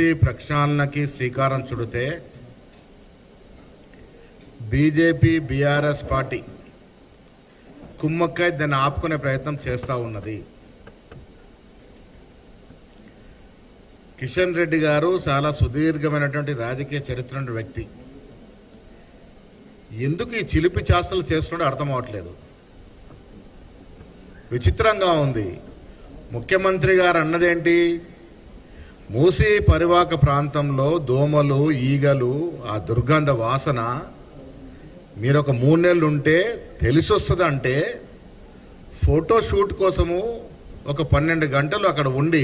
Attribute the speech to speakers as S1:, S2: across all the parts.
S1: మూసీ ప్రక్షాళనకి శ్రీకారం చుడితే BJP BRS party కుమ్మక్కై దాన్ని ఆపుకునే ప్రయత్నం చేస్తూ ఉన్నది. కిషన్ రెడ్డి గారు చాలా సుదీర్ఘమైనటువంటి రాజకీయ చరిత్ర ఉన్న వ్యక్తి. ఎందుకు ఈ చిలిపి చేష్టలు చేస్తున్నాడో అర్థం అవట్లేదు. విచిత్రంగా ఉంది. ముఖ్యమంత్రి గారు అన్నదేంటి, మూసీ పరివాహక ప్రాంతంలో దోమలు ఈగలు ఆ దుర్గంధ వాసన మీరు ఒక 3 నెలలు ఉంటే తెలిసి వస్తుందంటే ఫోటో షూట్ కోసము ఒక 12 గంటలు అక్కడ ఉండి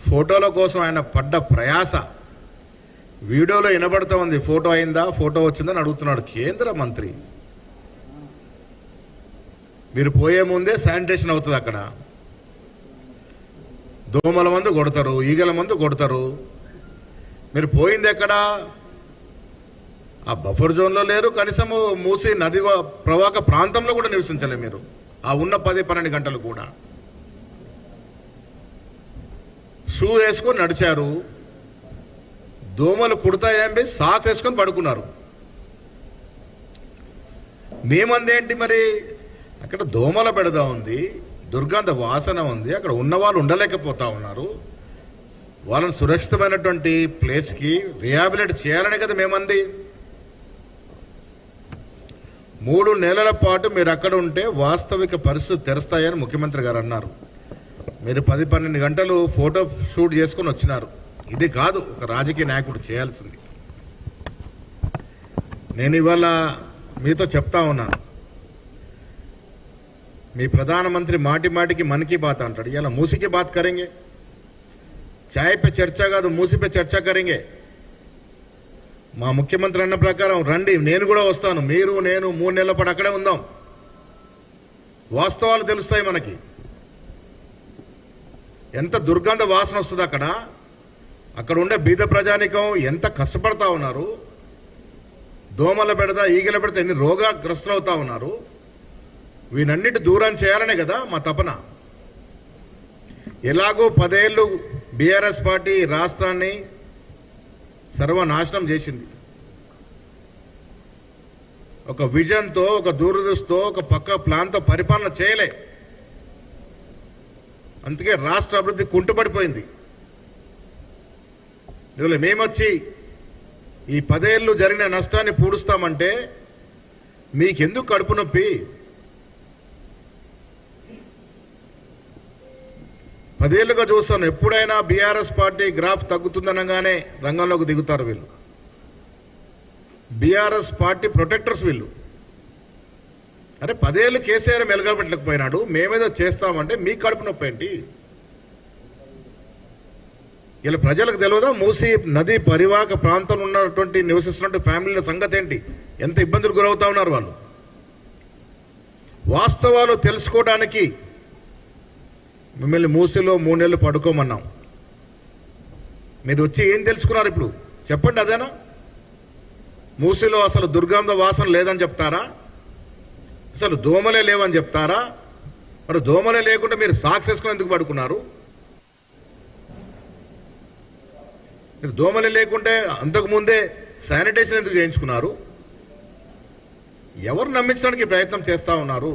S1: ఫోటోల కోసం ఆయన పడ్డ ప్రయాస వీడియోలో వినబడుతూ ఉంది. ఫోటో అయిందా, ఫోటో వచ్చిందని అడుగుతున్నాడు కేంద్ర మంత్రి. మీరు పోయే ముందే శానిటేషన్ అవుతుంది. అక్కడ దోమల మందు కొడతారు, ఈగల మందు కొడతారు. మీరు పోయింది ఎక్కడ? ఆ బఫర్ జోన్లో లేరు, కనీసం మూసీ నది ప్రవాహక ప్రాంతంలో కూడా నివసించలే మీరు ఆ ఉన్న 10-12 గంటలు కూడా. షూ వేసుకొని నడిచారు, దోమలు కుడతాయని సాక్స్ వేసుకొని పడుకున్నారు. మేమందేంటి మరి, అక్కడ దోమల బెడద ఉంది, దుర్గంధ వాసన ఉంది, అక్కడ ఉన్న వాళ్ళు ఉండలేకపోతా ఉన్నారు. వాళ్ళని సురక్షితమైనటువంటి ప్లేస్కి రిహాబిలిట్ చేయాలనే కదా మేమంది. 3 నెలల పాటు మీరు అక్కడ ఉంటే వాస్తవిక పరిస్థితి తెరుస్తాయని ముఖ్యమంత్రి గారు అన్నారు. మీరు 10-12 గంటలు ఫోటో షూట్ చేసుకుని వచ్చినారు. ఇది కాదు ఒక రాజకీయ నాయకుడు చేయాల్సింది. నేను ఇవాళ మీతో చెప్తా ఉన్నాను, మీ ప్రధానమంత్రి మాటి మాటికి మన్ కీ బాత్ అంటాడు. ఇలా మూసీకి బాత్ కरेंगे, చాయ్ పే చర్చ కాదు మూసీ పే చర్చ కरेंगे. మా ముఖ్యమంత్రి అన్న ప్రకారం రండి, నేను కూడా వస్తాను, మీరు నేను 3 నెలల పాటు అక్కడే ఉందాం. వాస్తవాలు తెలుస్తాయి మనకి. ఎంత దుర్గంధ వాసన వస్తుంది అక్కడ. అక్కడ ఉండే బీద ప్రజానికం ఎంత కష్టపడతా ఉన్నారు. దోమల బెడద, ఈగల బెడద, ఎన్ని రోగగ్రస్తులు అవుతా ఉన్నారు. వీనన్నిటి దూరం చేయాలనే కదా మా తపన. ఎలాగో 10 ఏళ్ళు బీఆర్ఎస్ పార్టీ రాష్ట్రాన్ని సర్వనాశనం చేసింది. ఒక విజన్తో, ఒక దూరదృష్టితో, ఒక పక్క ప్లాన్తో పరిపాలన చేయలే. అందుకే రాష్ట్ర అభివృద్ధి కుంటుపడిపోయింది. ఇవాళ మేమొచ్చి ఈ 10 ఏళ్ళు జరిగిన నష్టాన్ని పూడుస్తామంటే మీకెందుకు కడుపు నొప్పి? 10 ఏళ్లుగా చూస్తాను, ఎప్పుడైనా బీఆర్ఎస్ పార్టీ గ్రాఫ్ తగ్గుతుందనగానే రంగంలోకి దిగుతారు వీళ్ళు. బీఆర్ఎస్ పార్టీ ప్రొటెక్టర్స్ వీళ్ళు. అరే 10 ఏళ్ళు కేసీఆర్ మెలగబెట్టలేకపోయినాడు, మేమేదో చేస్తామంటే మీ కడుపు నొప్పి ఏంటి? ఇలా ప్రజలకు తెలియదా మూసీ నది పరివాహక ప్రాంతంలో ఉన్నటువంటి నివసిస్తున్నటువంటి ఫ్యామిలీల సంగతి ఏంటి? ఎంత ఇబ్బందులు గురవుతా ఉన్నారు వాళ్ళు. వాస్తవాలు తెలుసుకోవడానికి మిమ్మల్ని మూసీలో 3 నెలలు పడుకోమన్నాం. మీరు వచ్చి ఏం తెలుసుకున్నారు ఇప్పుడు చెప్పండి. అదేనా మూసీలో అసలు దుర్గంధ వాసన లేదని చెప్తారా? అసలు దోమలే లేవని చెప్తారా? మరి దోమలే లేకుండా మీరు సాక్స్ వేసుకుని ఎందుకు పడుకున్నారు? మీరు దోమలే లేకుంటే అంతకుముందే శానిటేషన్ ఎందుకు చేయించుకున్నారు? ఎవరు నమ్మించడానికి ప్రయత్నం చేస్తా ఉన్నారు?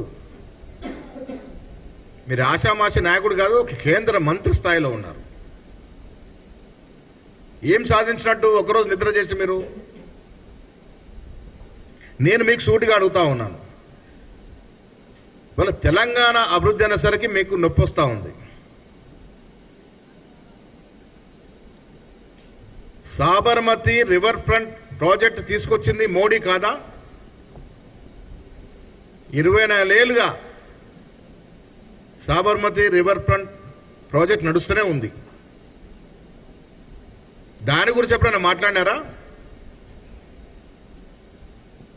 S1: మీరు ఆషామాషి నాయకుడు కాదు, ఒక కేంద్ర మంత్రి స్థాయిలో ఉన్నారు. ఏం సాధించినట్టు ఒకరోజు నిద్ర చేసి మీరు? నేను మీకు సూటిగా అడుగుతా ఉన్నాను, వాళ్ళ తెలంగాణ అభివృద్ధి అనేసరికి మీకు నొప్పి వస్తూ ఉంది. సాబర్మతి రివర్ ఫ్రంట్ ప్రాజెక్ట్ తీసుకొచ్చింది మోడీ కాదా? 24 ఏళ్లుగా సాబర్మతి రివర్ ఫ్రంట్ ప్రాజెక్ట్ నడుస్తూనే ఉంది. దాని గురించి ఎప్పుడైనా మాట్లాడినారా?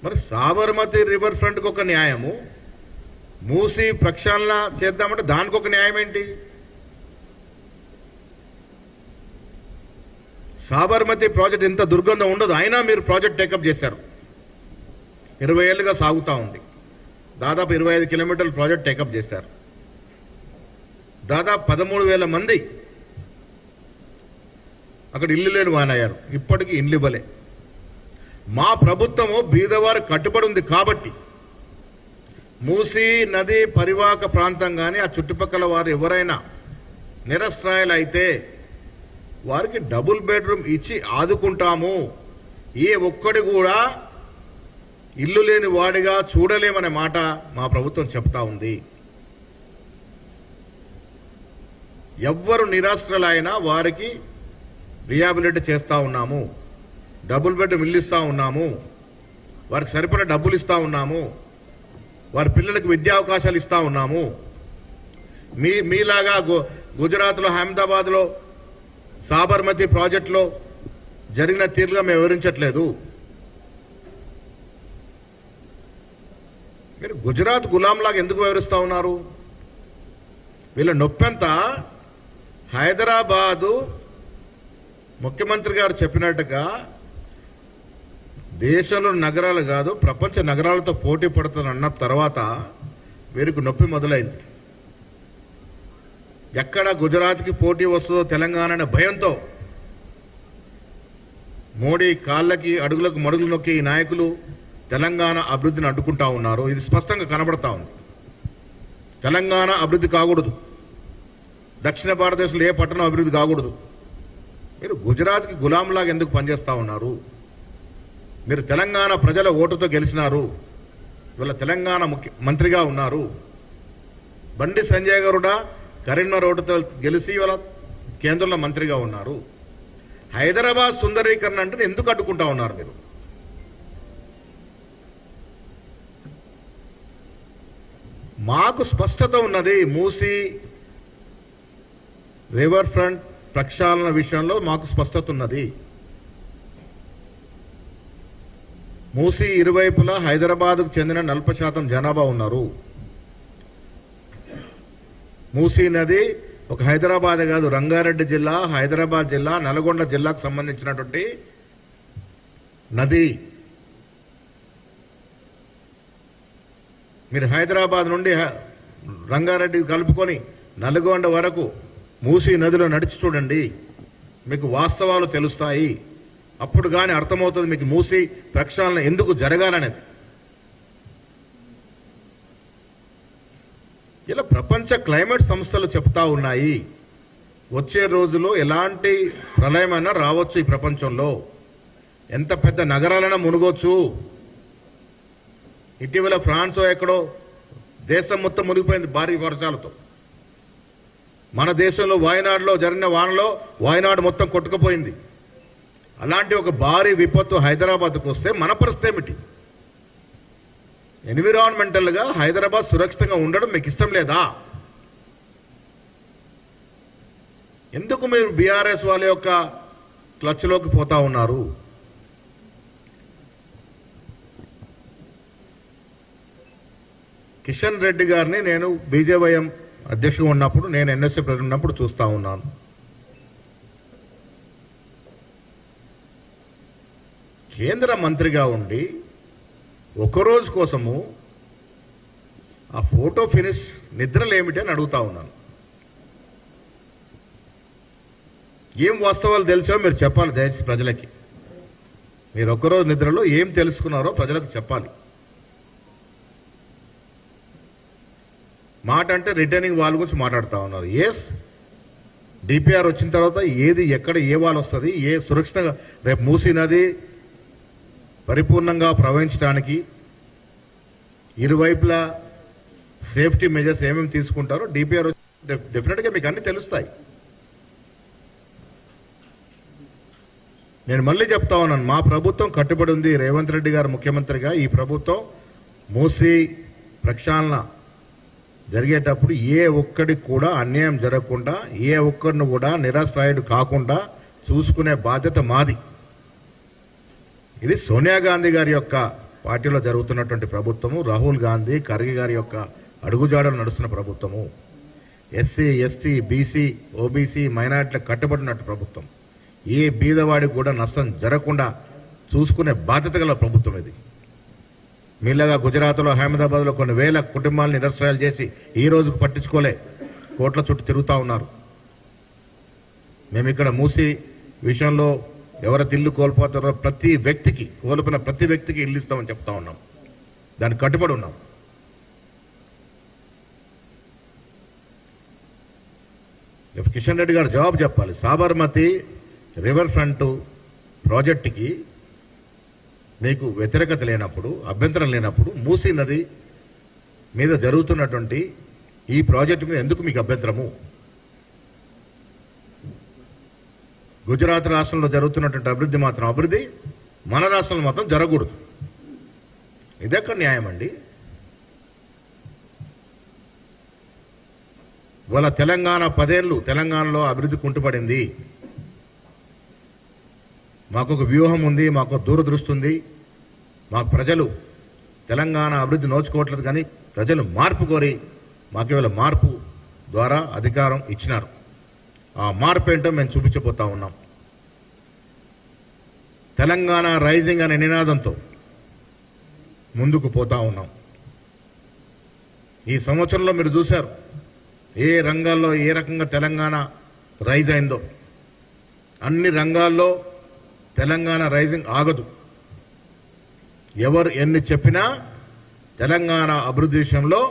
S1: మరి సాబర్మతి రివర్ ఫ్రంట్కి ఒక న్యాయము, మూసీ ప్రక్షాళన చేద్దామంటే దానికి ఒక న్యాయం ఏంటి? సాబర్మతి ప్రాజెక్ట్ ఇంత దుర్గంధం ఉండదు, అయినా మీరు ప్రాజెక్ట్ టేకప్ చేశారు. 20 ఏళ్లుగా సాగుతూ ఉంది. దాదాపు 25 కిలోమీటర్ల ప్రాజెక్ట్ టేకప్ చేశారు. దాదాపు 13,000 మంది అక్కడ ఇల్లు లేని వానయ్యారు. ఇప్పటికీ ఇల్లు ఇవ్వలే. మా ప్రభుత్వము బీదవారు కట్టుబడి ఉంది కాబట్టి మూసీ నది పరివాహక ప్రాంతం కానీ ఆ చుట్టుపక్కల వారు ఎవరైనా నిరస్త్రాయులు అయితే వారికి డబుల్ బెడ్రూమ్ ఇచ్చి ఆదుకుంటాము. ఏ ఒక్కడి కూడా ఇల్లు లేని వాడిగా చూడలేమనే మాట మా ప్రభుత్వం చెప్తా ఉంది. ఎవ్వరు నిరాశ్రయులైనా వారికి రిహాబిలిటీ చేస్తా ఉన్నాము. డబుల్ బెడ్రూమ్ ఇల్లు ఇస్తా ఉన్నాము. వారికి సరిపడా డబ్బులు ఇస్తా ఉన్నాము. వారి పిల్లలకు విద్యా అవకాశాలు ఇస్తా ఉన్నాము. మీలాగా గుజరాత్లో అహ్మదాబాద్లో సాబర్మతి ప్రాజెక్టులో జరిగిన తీరుగా మేము వివరించట్లేదు. మీరు గుజరాత్ గులాంలాగా ఎందుకు వివరిస్తా ఉన్నారు? వీళ్ళ నొప్పెంతా హైదరాబాదు ముఖ్యమంత్రి గారు చెప్పినట్టుగా దేశంలో నగరాలు కాదు ప్రపంచ నగరాలతో పోటీ పడుతుందన్న తర్వాత వీరికి నొప్పి మొదలైంది. ఎక్కడ గుజరాత్కి పోటీ వస్తుందో తెలంగాణ అనే భయంతో మోడీ కాళ్ళకి అడుగులకు మడుగులు నొక్కి ఈ నాయకులు తెలంగాణ అభివృద్ధిని అడ్డుకుంటా ఉన్నారు. ఇది స్పష్టంగా కనబడతా ఉంది. తెలంగాణ అభివృద్ధి కాకూడదు. దక్షిణ భారతదేశంలో ఏ పట్టణం అభివృద్ధి కాకూడదు. మీరు గుజరాత్కి గులాంలాగా ఎందుకు పనిచేస్తా ఉన్నారు? మీరు తెలంగాణ ప్రజల ఓటుతో గెలిచినారు. ఇవాళ తెలంగాణ మంత్రిగా ఉన్నారు. బండి సంజయ్ గారుడా కరీంనగర్ ఓటుతో గెలిచి ఇవాళ కేంద్రంలో మంత్రిగా ఉన్నారు. హైదరాబాద్ సుందరీకరణ అంటే ఎందుకు అడ్డుకుంటా ఉన్నారు మీరు? మాకు స్పష్టత ఉన్నది. మూసీ రివర్ ఫ్రంట్ ప్రక్షాళన విషయంలో మాకు స్పష్టత ఉన్నది. మూసీ ఇరువైపులా హైదరాబాద్కు చెందిన 40% జనాభా ఉన్నారు. మూసీ నది ఒక హైదరాబాద్ కాదు, రంగారెడ్డి జిల్లా, హైదరాబాద్ జిల్లా, నల్గొండ జిల్లాకు సంబంధించినటువంటి నది. మీరు హైదరాబాద్ నుండి రంగారెడ్డి కలుపుకొని నల్గొండ వరకు మూసీ నదిలో నడిచి చూడండి, మీకు వాస్తవాలు తెలుస్తాయి. అప్పుడు కానీ అర్థమవుతుంది మీకు మూసీ ప్రక్షాళన ఎందుకు జరగాలనేది. ఇలా ప్రపంచ క్లైమేట్ సంస్థలు చెప్తా ఉన్నాయి, వచ్చే రోజుల్లో ఎలాంటి ప్రళయమైనా రావచ్చు. ఈ ప్రపంచంలో ఎంత పెద్ద నగరాలైనా మునుగొచ్చు. ఇటీవల ఫ్రాన్స్ ఎక్కడో దేశం మొత్తం మునిగిపోయింది భారీ వర్షాలతో. మన దేశంలో వాయనాడులో జరిగిన వానలో వాయనాడు మొత్తం కొట్టుకుపోయింది. అలాంటి ఒక భారీ విపత్తు హైదరాబాద్కు వస్తే మన పరిస్థితి ఏమిటి? ఎన్విరాన్మెంటల్ గా హైదరాబాద్ సురక్షితంగా ఉండడం మీకు ఇష్టం లేదా? ఎందుకు మీరు బీఆర్ఎస్ వాళ్ళ యొక్క క్లచ్లోకి పోతా ఉన్నారు? కిషన్ రెడ్డి గారిని నేను బీజేవైఎం అధ్యక్షుడు ఉన్నప్పుడు, నేను ఎన్ఎస్సీ ప్రెసిడెంట్ ఉన్నప్పుడు చూస్తా ఉన్నాను. కేంద్ర మంత్రిగా ఉండి ఒకరోజు కోసము ఆ ఫోటో ఫినిష్ నిద్రలేమిటి అని అడుగుతా ఉన్నాను. ఏం వాస్తవాలు తెలిసో మీరు చెప్పాలి దయచేసి ప్రజలకి. మీరు ఒక్కరోజు నిద్రలో ఏం తెలుసుకున్నారో ప్రజలకు చెప్పాలి. మాట అంటే రిటర్నింగ్ వాల్ గురించి మాట్లాడుతూ ఉన్నారు. ఎస్, డిపిఆర్ వచ్చిన తర్వాత ఏది ఎక్కడ ఏ వాల్ వస్తుంది, ఏ సురక్షితంగా రేపు మూసీ నది పరిపూర్ణంగా ప్రవహించడానికి ఇరువైపులా సేఫ్టీ మెజర్స్ ఏమేమి తీసుకుంటారో డిపిఆర్ డెఫినెట్గా మీకు అన్ని తెలుస్తాయి. నేను మళ్ళీ చెప్తా ఉన్నాను, మా ప్రభుత్వం కట్టుబడి ఉంది. రేవంత్ రెడ్డి గారు ముఖ్యమంత్రిగా ఈ ప్రభుత్వం మూసీ ప్రక్షాళన జరిగేటప్పుడు ఏ ఒక్కడికి కూడా అన్యాయం జరగకుండా, ఏ ఒక్కరిని కూడా నిరాశ్రయుడు కాకుండా చూసుకునే బాధ్యత మాది. ఇది సోనియా గాంధీ గారి యొక్క పార్టీలో జరుగుతున్నటువంటి ప్రభుత్వము, రాహుల్ గాంధీ ఖర్గే గారి యొక్క అడుగుజాడలు నడుస్తున్న ప్రభుత్వము, ఎస్సీ ఎస్టీ బీసీ ఓబీసీ మైనారిటీలకు కట్టుబడినట్టు ప్రభుత్వం. ఏ బీదవాడికి కూడా నష్టం జరగకుండా చూసుకునే బాధ్యత గల ప్రభుత్వం ఇది. మీలాగా గుజరాత్లో అహ్మదాబాద్లో కొన్ని వేల కుటుంబాలను నిరసనలు చేసి ఈ రోజుకు పట్టించుకోలే, కోట్ల చుట్టూ తిరుగుతూ ఉన్నారు. మేము ఇక్కడ మూసీ విషయంలో ఎవరైతే ఇల్లు కోల్పోతారో ప్రతి వ్యక్తికి, కోల్పోయిన ప్రతి వ్యక్తికి ఇల్లు ఇస్తామని చెప్తా ఉన్నాం. దానికి కట్టుబడి ఉన్నాం. కిషన్ రెడ్డి గారు జవాబు చెప్పాలి. సాబర్మతి రివర్ ఫ్రంట్ ప్రాజెక్టుకి మీకు వ్యతిరేకత లేనప్పుడు, అభ్యంతరం లేనప్పుడు, మూసీ నది మీద జరుగుతున్నటువంటి ఈ ప్రాజెక్టు మీద ఎందుకు మీకు అభ్యంతరము? గుజరాత్ రాష్ట్రంలో జరుగుతున్నటువంటి అభివృద్ధి మాత్రం అభివృద్ధి, మన రాష్ట్రంలో మాత్రం జరగకూడదు. ఇదెక్కడ న్యాయం అండి? వాళ్ళ తెలంగాణ 10 ఏళ్ళు తెలంగాణలో అభివృద్ధి కుంటుపడింది. మాకు ఒక వ్యూహం ఉంది, మాకు దూరదృష్టి ఉంది, మాకు ప్రజలు తెలంగాణ అభివృద్ధి నోచుకోవట్లేదు, కానీ ప్రజలు మార్పు కోరి మాకు ఇవాళ మార్పు ద్వారా అధికారం ఇచ్చినారు. ఆ మార్పు ఏంటో మేము చూపించబోతా ఉన్నాం. తెలంగాణ రైజింగ్ అనే నినాదంతో ముందుకు పోతా ఉన్నాం. ఈ సంవత్సరంలో మీరు చూశారు ఏ రంగాల్లో ఏ రకంగా తెలంగాణ రైజ్ అయిందో. అన్ని రంగాల్లో తెలంగాణ రైజింగ్ ఆగదు. ఎవరు ఎన్ని చెప్పినా తెలంగాణ అభివృద్ధి విషయంలో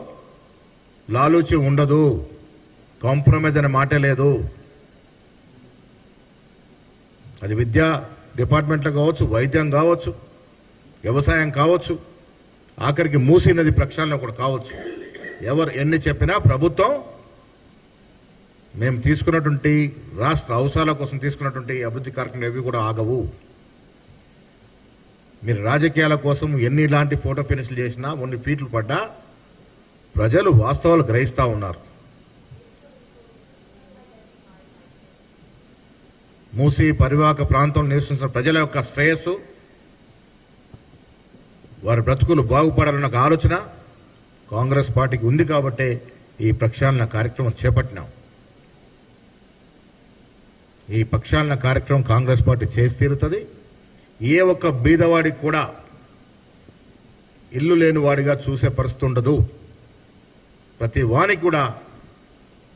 S1: లాలూచి ఉండదు, కాంప్రమైజ్ అనే మాటే లేదు. అది విద్యా డిపార్ట్మెంట్లో కావచ్చు, వైద్యం కావచ్చు, వ్యవసాయం కావచ్చు, ఆఖరికి మూసీ నది ప్రక్షాళన కూడా కావచ్చు. ఎవరు ఎన్ని చెప్పినా ప్రభుత్వం మేము తీసుకున్నటువంటి రాష్ట్ర అవసరాల కోసం తీసుకున్నటువంటి అభివృద్ధి కార్యక్రమాలు ఏవి కూడా ఆగవు. మీరు రాజకీయాల కోసం ఎన్ని ఇలాంటి ఫోటో ఫినిష్లు చేసినా, కొన్ని ఫీట్లు పడ్డా ప్రజలు వాస్తవాలు గ్రహిస్తూ ఉన్నారు. మూసీ పరివాహక ప్రాంతంలో నివసిస్తున్న ప్రజల యొక్క శ్రేయస్సు, వారి బ్రతుకులు బాగుపడాలన్న ఒక ఆలోచన కాంగ్రెస్ పార్టీకి ఉంది కాబట్టే ఈ ప్రక్షాళన కార్యక్రమం చేపట్టినాం. ఈ ప్రక్షాళన కార్యక్రమం కాంగ్రెస్ పార్టీ చేసి తీరుతుంది. ఏ ఒక్క బీదవాడికి కూడా ఇల్లు లేని వాడిగా చూసే పరిస్థితి ఉండదు. ప్రతి వానికి కూడా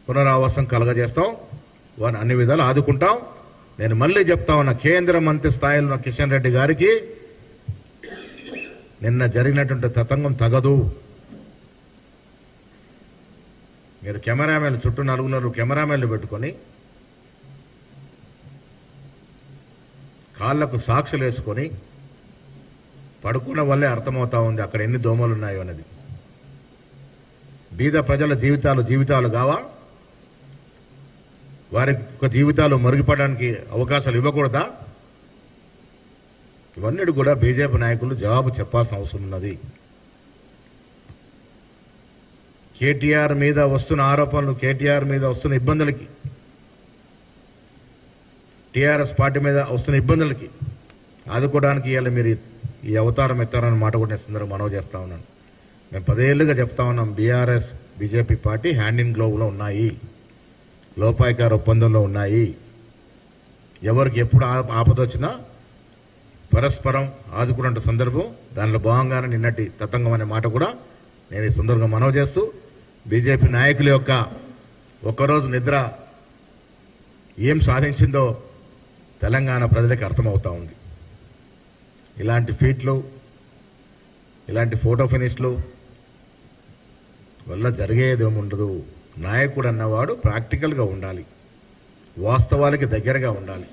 S1: పునరావాసం కలగజేస్తాం, వారిని అన్ని విధాలు ఆదుకుంటాం. నేను మళ్ళీ చెప్తా ఉన్నా, కేంద్ర మంత్రి స్థాయిలో ఉన్న కిషన్ రెడ్డి గారికి నిన్న జరిగినటువంటి తతంగం తగదు. మీరు కెమెరామెన్ చుట్టూ 4 కెమెరామెన్లు పెట్టుకొని కాళ్లకు సాక్షులు వేసుకొని పడుకున్న వల్లే అర్థమవుతా ఉంది అక్కడ ఎన్ని దోమలు ఉన్నాయో అనేది. బీద ప్రజల జీవితాలు కావా? వారి జీవితాలు మరుగుపడడానికి అవకాశాలు ఇవ్వకూడదా? ఇవన్నీ కూడా బీజేపీ నాయకులు జవాబు చెప్పాల్సిన అవసరం ఉన్నది. కేటీఆర్ మీద వస్తున్న ఆరోపణలు, కేటీఆర్ మీద వస్తున్న ఇబ్బందులకి, టీఆర్ఎస్ పార్టీ మీద వస్తున్న ఇబ్బందులకి ఆదుకోవడానికి ఇవాళ మీరు ఈ అవతారం ఎత్తారన్న మాట కూడా నేను సందర్భంగా మనవి చేస్తా ఉన్నాను. మేము 10 ఏళ్లుగా చెప్తా ఉన్నాం, BRS BJP party hand in గ్లోవ్లో ఉన్నాయి, లోపాయకార ఒప్పందంలో ఉన్నాయి. ఎవరికి ఎప్పుడు ఆపదొచ్చినా పరస్పరం ఆదుకున్న సందర్భం, దానిలో భాగంగానే నిన్నటి తతంగం అనే మాట కూడా నేను ఈ సందర్భంగా మనవి చేస్తూ, బీజేపీ నాయకుల యొక్క ఒక్కరోజు నిద్ర ఏం సాధించిందో తెలంగాణ ప్రజలకు అర్థమవుతా ఉంది. ఇలాంటి ఫీట్లు, ఇలాంటి ఫోటో ఫినిష్లు వల్ల జరిగేదేముండదు. నాయకుడు అన్నవాడు ప్రాక్టికల్గా ఉండాలి, వాస్తవాలకి దగ్గరగా ఉండాలి.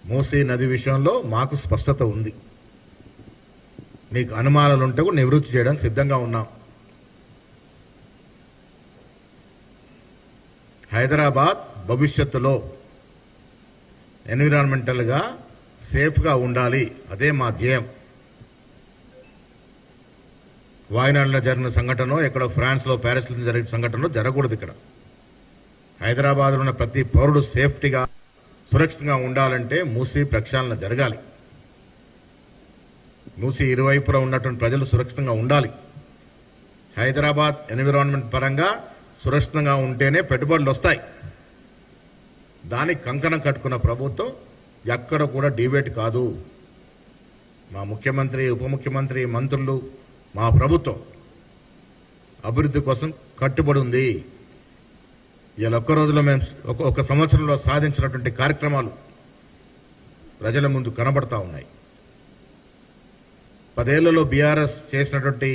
S1: మూసీ నది విషయంలో మాకు స్పష్టత ఉంది. మీకు అనుమానాలుంటే కూడా నివృత్తి చేయడానికి సిద్ధంగా ఉన్నాం. హైదరాబాద్ భవిష్యత్తులో ఎన్విరాన్మెంటల్గా సేఫ్గా ఉండాలి, అదే మా ధ్యేయం. వాయనాడులో జరిగిన సంఘటన, ఎక్కడో ఫ్రాన్స్లో ప్యారిస్లో జరిగిన సంఘటనలో జరగకూడదు. ఇక్కడ హైదరాబాద్లో ఉన్న ప్రతి పౌరుడు సేఫ్టీగా సురక్షితంగా ఉండాలంటే మూసీ ప్రక్షాళన జరగాలి. మూసీ ఇరువైపులా ఉన్నటువంటి ప్రజలు సురక్షితంగా ఉండాలి. హైదరాబాద్ ఎన్విరాన్మెంట్ పరంగా సురక్షితంగా ఉంటేనే పెట్టుబడులు వస్తాయి. దానికి కంకణం కట్టుకున్న ప్రభుత్వం ఎక్కడ కూడా డిబేట్ కాదు. మా ముఖ్యమంత్రి, ఉప ముఖ్యమంత్రి, మంత్రులు, మా ప్రభుత్వం అభివృద్ధి కోసం కట్టుబడి ఉంది. ఇలా ఒక్క రోజులో మేము ఒక సంవత్సరంలో సాధించినటువంటి కార్యక్రమాలు ప్రజల ముందు కనబడతా ఉన్నాయి. 10 ఏళ్లలో బీఆర్ఎస్ చేసినటువంటి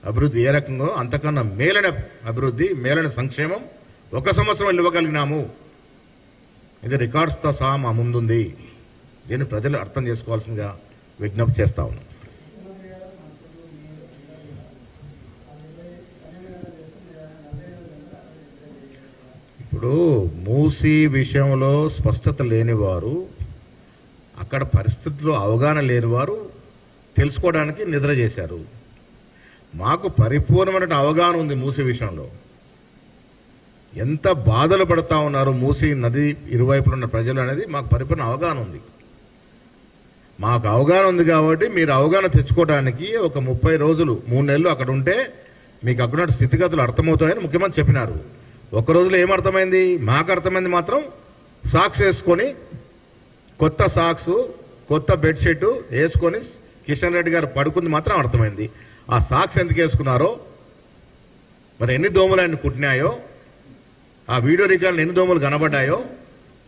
S1: అభివృద్ధి ఏ రకంగా అంతకన్నా మేలైన అభివృద్ధి, మేలైన సంక్షేమం ఒక సంవత్సరం ఇవ్వగలిగినాము. ఇది రికార్డ్స్తో సహా మా ముందుంది. దీన్ని ప్రజలు అర్థం చేసుకోవాల్సిందిగా విజ్ఞప్తి చేస్తా ఉన్నాం. ఇప్పుడు మూసీ విషయంలో స్పష్టత లేనివారు, అక్కడ పరిస్థితుల్లో అవగాహన లేనివారు తెలుసుకోవడానికి నిద్ర చేశారు. మాకు పరిపూర్ణమైన అవగాహన ఉంది మూసీ విషయంలో. ఎంత బాధలు పడతా ఉన్నారు మూసీ నది ఇరువైపులు ఉన్న ప్రజలు అనేది మాకు పరిపూర్ణ అవగాహన ఉంది. మాకు అవగాహన ఉంది కాబట్టి మీరు అవగాహన తెచ్చుకోవడానికి ఒక 30 రోజులు 3 నెలలు అక్కడ ఉంటే మీకు అక్కడ స్థితిగతులు అర్థమవుతాయని ముఖ్యమంత్రి చెప్పినారు. ఒక రోజులో ఏమర్థమైంది? మాకు అర్థమైంది మాత్రం సాక్స్ వేసుకొని, కొత్త సాక్స్, కొత్త బెడ్షీట్ వేసుకొని కిషన్ రెడ్డి గారు పడుకుంది మాత్రం అర్థమైంది. ఆ సాక్స్ ఎందుకు వేసుకున్నారో, మరి ఎన్ని దోమలు ఆయన కుట్టినాయో, ఆ వీడియో రికార్డులు ఎన్ని దోమలు కనబడ్డాయో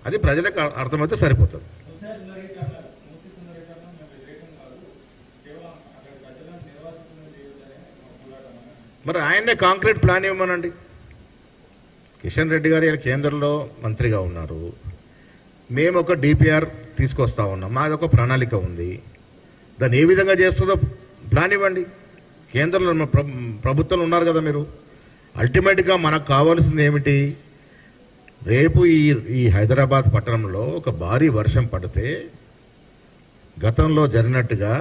S1: అది ప్రజలకు అర్థమైతే సరిపోతుంది. మరి ఆయన్నే కాంక్రీట్ ప్లాన్ ఇవ్వమనండి. కిషన్ రెడ్డి గారు కేంద్రంలో మంత్రిగా ఉన్నారు. మేము ఒక డిపిఆర్ తీసుకొస్తా ఉన్నాం. మాది ఒక ప్రణాళిక ఉంది. దాన్ని ఏ విధంగా చేస్తుందో ప్లాన్ ఇవ్వండి. కేంద్రంలో ప్రభుత్వంలో ఉన్నారు కదా మీరు. అల్టిమేట్గా మనకు కావాల్సింది ఏమిటి? రేపు ఈ హైదరాబాద్ పట్టణంలో ఒక భారీ వర్షం పడితే గతంలో జరిగినట్టుగా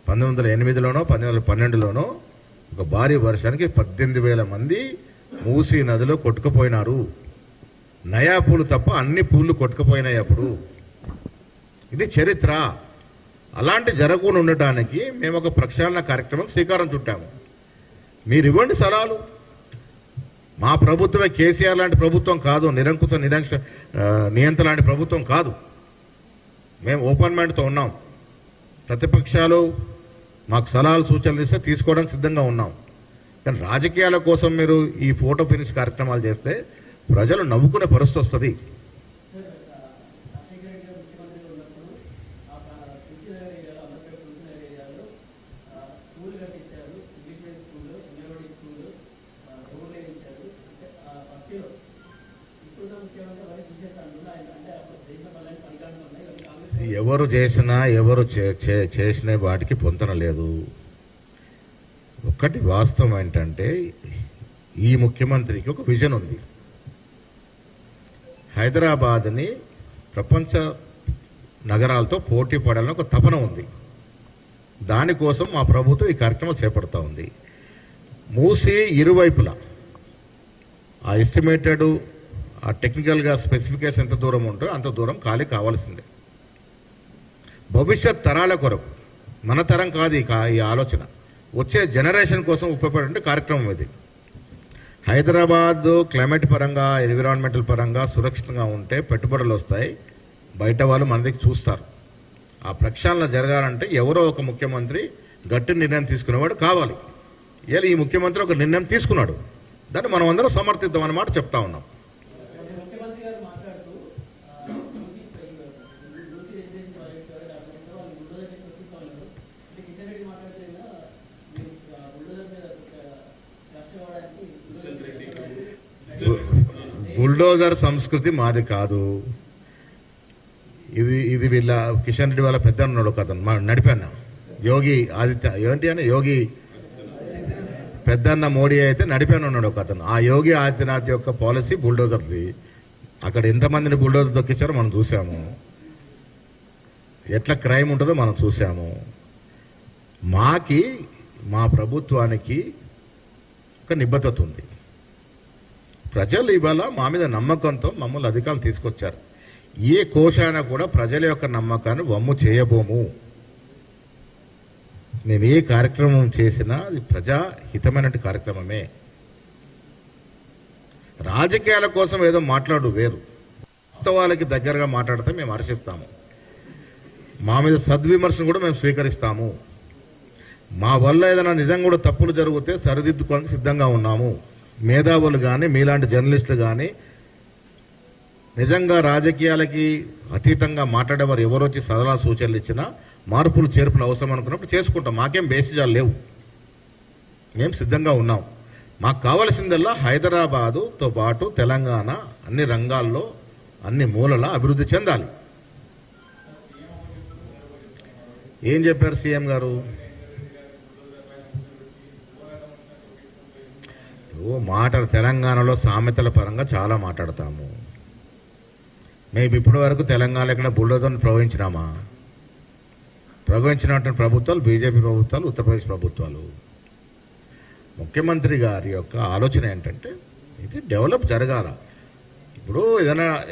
S1: 1908లోనో 1912లోనో ఒక భారీ వర్షానికి 18,000 మంది మూసీ నదిలో కొట్టుకుపోయినారు. నయా పూలు తప్ప అన్ని పూలు కొట్టుకుపోయినాయి అప్పుడు. ఇది చరిత్ర. అలాంటి జరగకుండా ఉండటానికి మేము ఒక ప్రక్షాళన కార్యక్రమం శ్రీకారం చుట్టాము. మీరు ఇవ్వండి సలహాలు. మా ప్రభుత్వమే కేసీఆర్ లాంటి ప్రభుత్వం కాదు, నిరంకుశ నియంత లాంటి ప్రభుత్వం కాదు. మేము ఓపెన్ మైండ్తో ఉన్నాం. ప్రతిపక్షాలు మాకు సలహాలు సూచనలు ఇస్తే తీసుకోవడానికి సిద్ధంగా ఉన్నాం. కానీ రాజకీయాల కోసం మీరు ఈ ఫోటో ఫినిష్ కార్యక్రమాలు చేస్తే ప్రజలు నవ్వుకునే పరిస్థితి వస్తుంది. ఎవరు చేసినా ఎవరు చేసిన వాటికి పొంతన లేదు. ఒక్కటి వాస్తవం ఏంటంటే ఈ ముఖ్యమంత్రికి ఒక విజన్ ఉంది. హైదరాబాద్ని ప్రపంచ నగరాలతో పోటీ పడాలని ఒక తపన ఉంది. దానికోసం మా ప్రభుత్వం ఈ కార్యక్రమం చేపడతా ఉంది. మూసీ ఇరువైపులా ఆ ఎస్టిమేటెడ్ ఆ టెక్నికల్గా స్పెసిఫికేషన్ ఎంత దూరం ఉంటో అంత దూరం ఖాళీ కావాల్సిందే. భవిష్యత్ తరాల కొరకు, మన తరం కాదు ఈ ఆలోచన, వచ్చే జనరేషన్ కోసం ఉపయోగపడే కార్యక్రమం ఇది. హైదరాబాద్ క్లైమేట్ పరంగా, ఎన్విరాన్మెంటల్ పరంగా సురక్షితంగా ఉంటే పెట్టుబడులు వస్తాయి, బయట వాళ్ళు మన దగ్గర చూస్తారు. ఆ ప్రక్షాళన జరగాలంటే ఎవరో ఒక ముఖ్యమంత్రి గట్టి నిర్ణయం తీసుకునేవాడు కావాలి. ఇలా ఈ ముఖ్యమంత్రి ఒక నిర్ణయం తీసుకున్నాడు. దాన్ని మనం అందరం సమర్థిద్దాం అన్నమాట చెప్తా ఉన్నాం. బుల్డోజర్ సంస్కృతి మాది కాదు. ఇది వీళ్ళ కిషన్ రెడ్డి వాళ్ళ పెద్ద ఉన్నాడు ఒక అతను, మా నడిపాను యోగి ఆదిత్య ఏంటి అని యోగి పెద్దన్న మోడీ అయితే నడిపాను ఉన్నాడు ఒక అతను. ఆ యోగి ఆదిత్యనాథ్ యొక్క పాలసీ బుల్డోజర్ది. అక్కడ ఎంతమందిని బుల్డోజర్ దొక్కించారో మనం చూసాము. ఎట్లా క్రైమ్ ఉంటుందో మనం చూసాము. మా ప్రభుత్వానికి ఒక నిబద్ధత ఉంది. ప్రజలు ఇవాళ మా మీద నమ్మకంతో మమ్మల్ని అధికారులు తీసుకొచ్చారు. ఏ కోశాన కూడా ప్రజల యొక్క నమ్మకాన్ని వమ్ము చేయబోము. మేము ఏ కార్యక్రమం చేసినా అది ప్రజాహితమైన కార్యక్రమమే. రాజకీయాల కోసం ఏదో మాట్లాడు వేరు, వాస్తవాలకి దగ్గరగా మాట్లాడితే మేము హర్షిస్తాము. మా మీద సద్విమర్శను కూడా మేము స్వీకరిస్తాము. మా వల్ల ఏదైనా నిజంగా కూడా తప్పులు జరిగితే సరిదిద్దుకోవడానికి సిద్ధంగా ఉన్నాము. మేధావులు కానీ మీలాంటి జర్నలిస్టులు కానీ నిజంగా రాజకీయాలకి అతీతంగా మాట్లాడేవారు ఎవరు వచ్చి సలహా సూచనలు ఇచ్చినా మార్పులు చేర్పులు అవసరం అనుకున్నప్పుడు చేసుకుంటాం. మాకేం బేసిజాలు లేవు, మేము సిద్ధంగా ఉన్నాం. మాకు కావలసిందల్లా హైదరాబాదుతో పాటు తెలంగాణ అన్ని రంగాల్లో అన్ని మూలలా అభివృద్ధి చెందాలి. ఏం చెప్పారు సీఎం గారు? మాటలు తెలంగాణలో సామెతల పరంగా చాలా మాట్లాడతాము. మేము ఇప్పటి వరకు తెలంగాణ ఎక్కడ బుల్డోజర్ను ప్రవహించినామా? ప్రవహించినటువంటి ప్రభుత్వాలు బీజేపీ ప్రభుత్వాలు, ఉత్తరప్రదేశ్ ప్రభుత్వాలు. ముఖ్యమంత్రి గారి యొక్క ఆలోచన ఏంటంటే ఇది డెవలప్ జరగాల. ఇప్పుడు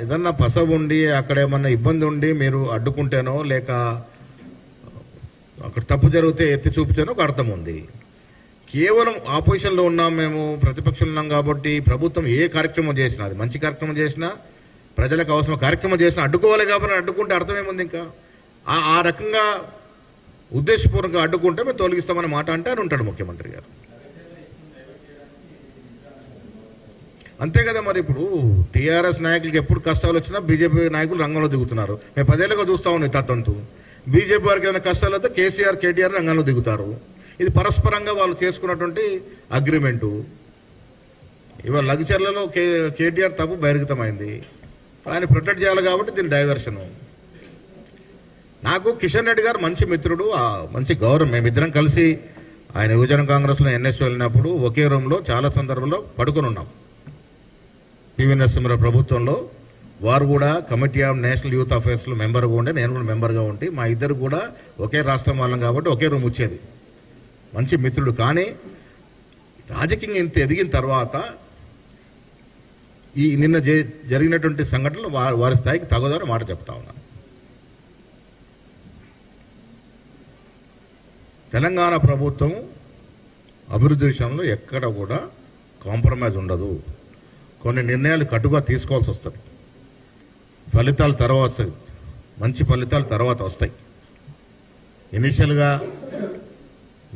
S1: ఏదన్నా పసవు ఉండి అక్కడ ఏమన్నా ఇబ్బంది ఉండి మీరు అడ్డుకుంటేనో లేక అక్కడ తప్పు జరిగితే ఎత్తి చూపితేనో ఒక అర్థం ఉంది. కేవలం ఆపోజిషన్లో ఉన్నాం, మేము ప్రతిపక్షంలో ఉన్నాం కాబట్టి ప్రభుత్వం ఏ కార్యక్రమం చేసినా, అది మంచి కార్యక్రమం చేసినా ప్రజలకు అవసరం కార్యక్రమం చేసినా అడ్డుకోవాలి కాబట్టి అడ్డుకుంటే అర్థం ఏముంది? ఇంకా ఆ రకంగా ఉద్దేశపూర్వకంగా అడ్డుకుంటే మేము తొలగిస్తామన్న మాట అంటే అని ఉంటాడు ముఖ్యమంత్రి గారు. అంతే కదా. మరి ఇప్పుడు టీఆర్ఎస్ నాయకులకి ఎప్పుడు కష్టాలు వచ్చినా బీజేపీ నాయకులు రంగంలో దిగుతున్నారు. మేము 10 ఏళ్ళుగా చూస్తా ఉన్నాం తత్వంతో. బీజేపీ వారికి ఏమైనా కష్టాలు అయితే కేసీఆర్, కేటీఆర్ రంగంలో దిగుతారు. ఇది పరస్పరంగా వాళ్ళు చేసుకున్నటువంటి అగ్రిమెంటు. ఇవాళ లగ్చర్లలో కేటీఆర్ తప్పు బహిర్గతమైంది, ఆయన ప్రొటెక్ట్ చేయాలి కాబట్టి దీని డైవర్షను. నాకు కిషన్ రెడ్డి గారు మంచి మిత్రుడు, మంచి గౌరవం. మేమిద్దరం కలిసి ఆయన యువజన కాంగ్రెస్లో ఎన్ఎస్ వెళ్ళినప్పుడు ఒకే రూమ్లో చాలా సందర్భంలో పడుకొని ఉన్నాం. పివి నరసింహారావు ప్రభుత్వంలో వారు కూడా కమిటీ ఆఫ్ నేషనల్ యూత్ అఫైర్స్లో మెంబర్గా ఉండే, నేను కూడా మెంబర్గా ఉంటే మా ఇద్దరు కూడా ఒకే రాష్ట్రం వాళ్ళం కాబట్టి ఒకే రూమ్ వచ్చేది. మంచి మిత్రుడు. కానీ రాజకీయంగా ఇంత ఎదిగిన తర్వాత ఈ నిన్న జరిగినటువంటి సంఘటనలు వారి స్థాయికి తగదని మాట చెప్తా ఉన్నాను. తెలంగాణ ప్రభుత్వం అభివృద్ధి విషయంలో ఎక్కడ కూడా కాంప్రమైజ్ ఉండదు. కొన్ని నిర్ణయాలు కట్టుగా తీసుకోవాల్సి వస్తుంది. ఫలితాలు తర్వాత వస్తాయి, మంచి ఫలితాలు తర్వాత వస్తాయి. ఇనిషియల్గా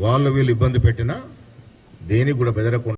S1: వాళ్ళు వీళ్ళు ఇబ్బంది పెట్టినా దేనికి కూడా బెదరకుండా